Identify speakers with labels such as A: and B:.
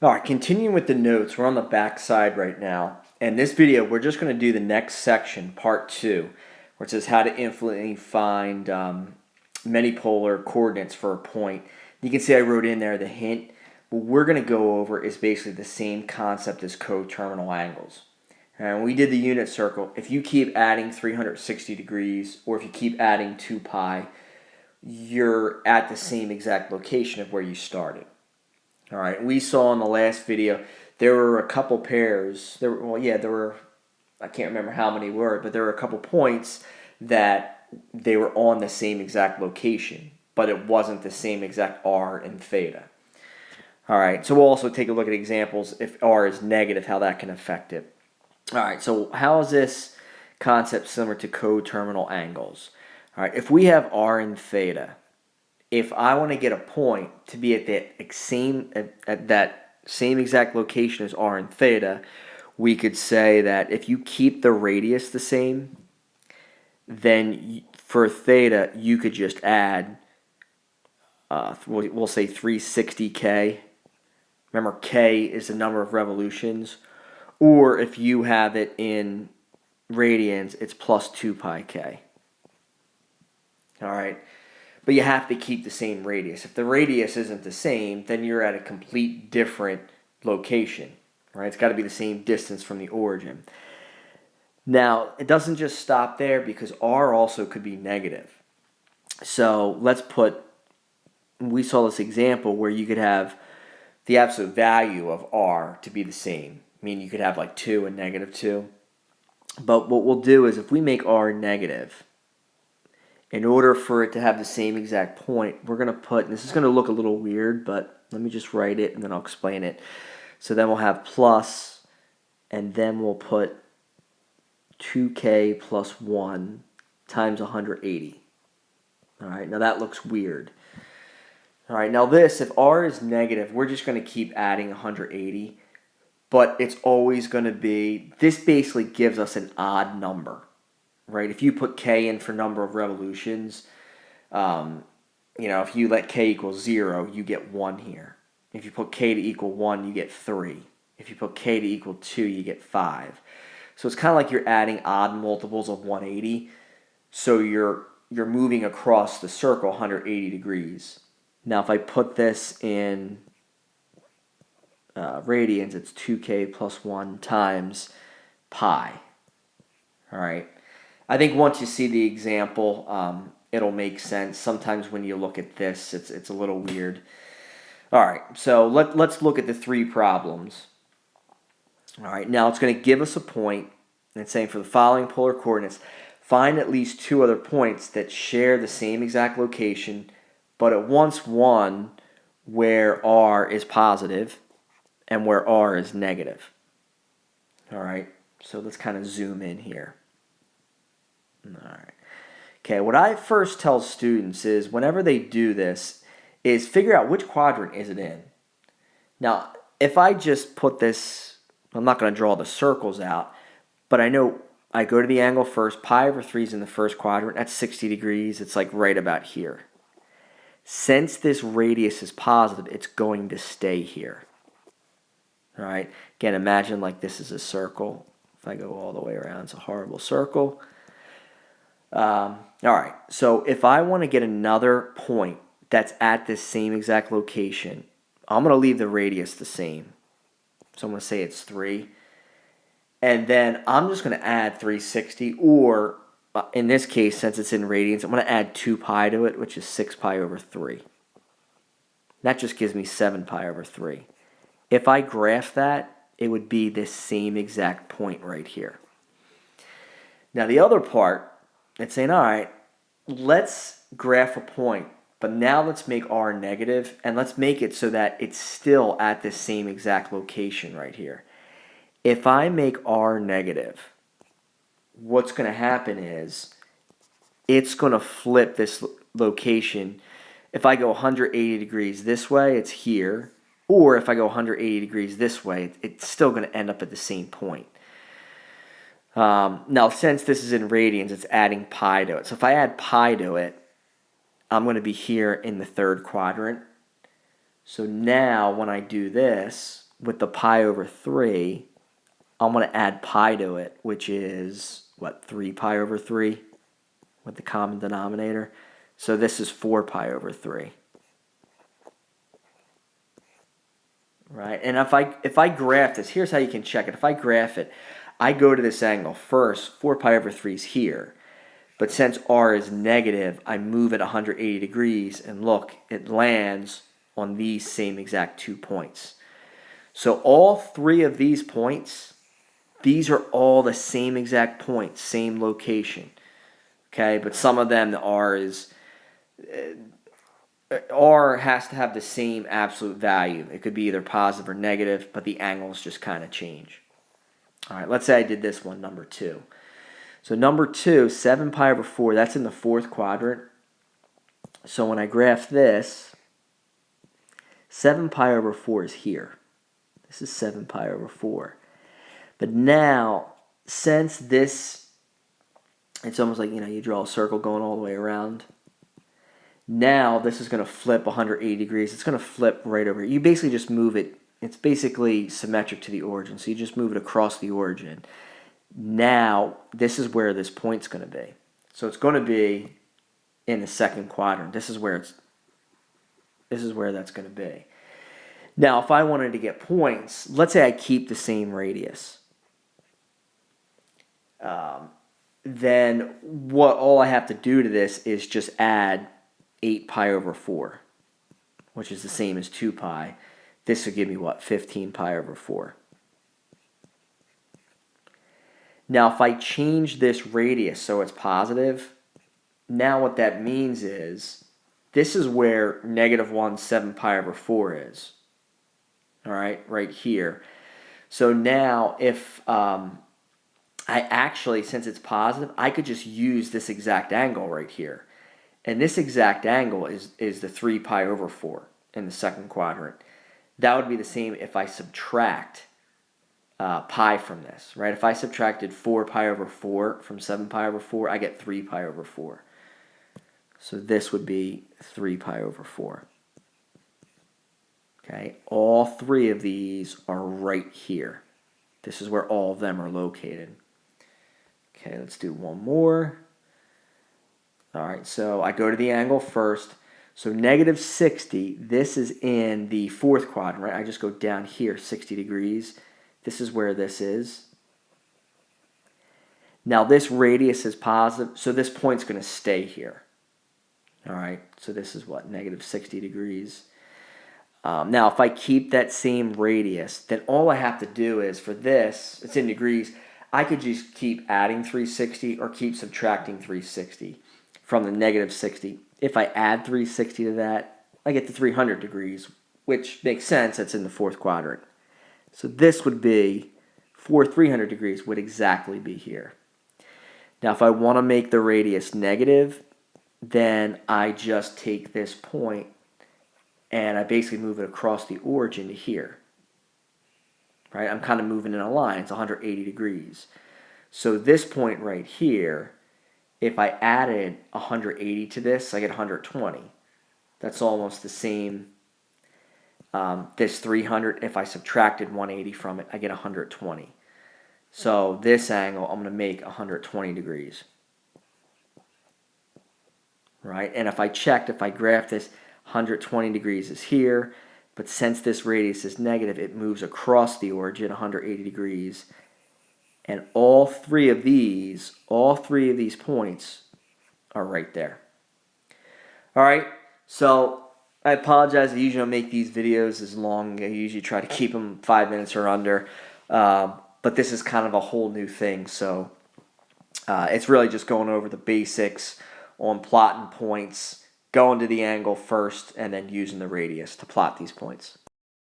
A: All right, continuing with the notes, we're on the back side right now. And this video, we're just going to do the next section, part 2, where it says how to infinitely find many polar coordinates for a point. You can see I wrote in there the hint. What we're going to go over is basically the same concept as coterminal angles. And when we did the unit circle, if you keep adding 360 degrees, or if you keep adding 2 pi, you're at the same exact location of where you started. All right, we saw in the last video there were a couple pairs. There were, I can't remember how many were, but there were a couple points that they were on the same exact location, but it wasn't the same exact r and theta. All right, so we'll also take a look at examples if r is negative, how that can affect it. All right, so how is this concept similar to coterminal angles? All right, if we have r and theta, if I want to get a point to be at that same exact location as r and theta, we could say that if you keep the radius the same, then for theta you could just add, we'll say 360k. Remember, k is the number of revolutions. Or if you have it in radians, it's plus 2 pi k. All right. But you have to keep the same radius. If the radius isn't the same, then you're at a complete different location. Right? It's got to be the same distance from the origin. Now, it doesn't just stop there because r also could be negative. So we saw this example where you could have the absolute value of r to be the same. I mean, you could have like 2 and negative 2. But what we'll do is if we make r negative, in order for it to have the same exact point, we're going to put, and this is going to look a little weird, but let me just write it and then I'll explain it. So then we'll have plus, and then we'll put 2k plus 1 times 180. All right, now that looks weird. All right, now this, if r is negative, we're just going to keep adding 180, but it's always going to be, this basically gives us an odd number. Right, if you put k in for number of revolutions, if you let k equal 0, you get 1 here. If you put k to equal 1, you get 3. If you put k to equal 2, you get 5. So it's kind of like you're adding odd multiples of 180. So you're moving across the circle 180 degrees. Now if I put this in radians, it's 2k plus 1 times pi. All right. I think once you see the example, it'll make sense. Sometimes when you look at this, it's a little weird. All right, so let's look at the 3 problems. All right, now it's going to give us a point, and it's saying for the following polar coordinates, find at least 2 other points that share the same exact location, but at once one where r is positive and where r is negative. All right, so let's kind of zoom in here. All right. Okay, what I first tell students is whenever they do this is figure out which quadrant is it in. Now, if I just put this, I'm not going to draw the circles out, but I know I go to the angle first, pi over 3 is in the first quadrant, that's 60 degrees, it's like right about here. Since this radius is positive, it's going to stay here. All right, again, imagine like this is a circle. If I go all the way around, it's a horrible circle. All right, so if I want to get another point that's at this same exact location, I'm going to leave the radius the same. So I'm going to say it's 3. And then I'm just going to add 360, or in this case, since it's in radians, I'm going to add 2 pi to it, which is 6 pi over 3. That just gives me 7 pi over 3. If I graph that, it would be this same exact point right here. Now the other part, it's saying, all right, let's graph a point, but now let's make r negative, and let's make it so that it's still at the same exact location right here. If I make r negative, what's going to happen is it's going to flip this location. If I go 180 degrees this way, it's here, or if I go 180 degrees this way, it's still going to end up at the same point. Now, since this is in radians, it's adding pi to it. So if I add pi to it, I'm going to be here in the 3rd quadrant. So now when I do this, with the pi over 3, I'm going to add pi to it, which is, what, 3 pi over 3 with the common denominator. So this is 4 pi over 3. Right? And if I graph this, here's how you can check it. If I graph it, I go to this angle. First, 4 pi over 3 is here. But since r is negative, I move it 180 degrees, and look, it lands on these same exact 2 points. So all 3 of these points, these are all the same exact points, same location. Okay, but some of them, the r has to have the same absolute value. It could be either positive or negative, but the angles just kind of change. All right, let's say I did this one, number 2. So number 2, 7 pi over 4, that's in the 4th quadrant. So when I graph this, 7 pi over 4 is here. This is 7 pi over 4. But now, since this, it's almost like, you draw a circle going all the way around. Now this is going to flip 180 degrees. It's going to flip right over here. You basically just move it. It's basically symmetric to the origin. So you just move it across the origin. Now, this is where this point's going to be. So it's going to be in the 2nd quadrant. This is where that's going to be. Now, if I wanted to get points, let's say I keep the same radius. Then all I have to do to this is just add 8 pi over 4, which is the same as 2 pi. This would give me what? 15 pi over 4. Now, if I change this radius so it's positive, now what that means is this is where -1, 7 pi over 4 is. All right, right here. So now if I actually, since it's positive, I could just use this exact angle right here. And this exact angle is the 3 pi over 4 in the 2nd quadrant. That would be the same if I subtract pi from this, right? If I subtracted 4 pi over 4 from 7 pi over 4, I get 3 pi over 4. So this would be 3 pi over 4. Okay, all 3 of these are right here. This is where all of them are located. Okay, let's do one more. All right, so I go to the angle first. So -60, this is in the 4th quadrant, right? I just go down here 60 degrees. This is where this is. Now this radius is positive, so this point's going to stay here. All right, so this is what, -60 degrees. Now if I keep that same radius, then all I have to do is, for this, it's in degrees, I could just keep adding 360 or keep subtracting 360 from the -60. If I add 360 to that, I get to 300 degrees, which makes sense, that's in the 4th quadrant. So this would be, 300 degrees would exactly be here. Now if I want to make the radius negative, then I just take this point and I basically move it across the origin to here. Right? I'm kind of moving in a line, it's 180 degrees. So this point right here, if I added 180 to this, I get 120. That's almost the same. This 300, if I subtracted 180 from it, I get 120. So this angle, I'm going to make 120 degrees. Right? And if I graph this, 120 degrees is here. But since this radius is negative, it moves across the origin 180 degrees. And all three of these points are right there. All right, so I apologize. I usually don't make these videos as long. I usually try to keep them 5 minutes or under. But this is kind of a whole new thing. So it's really just going over the basics on plotting points, going to the angle first, and then using the radius to plot these points.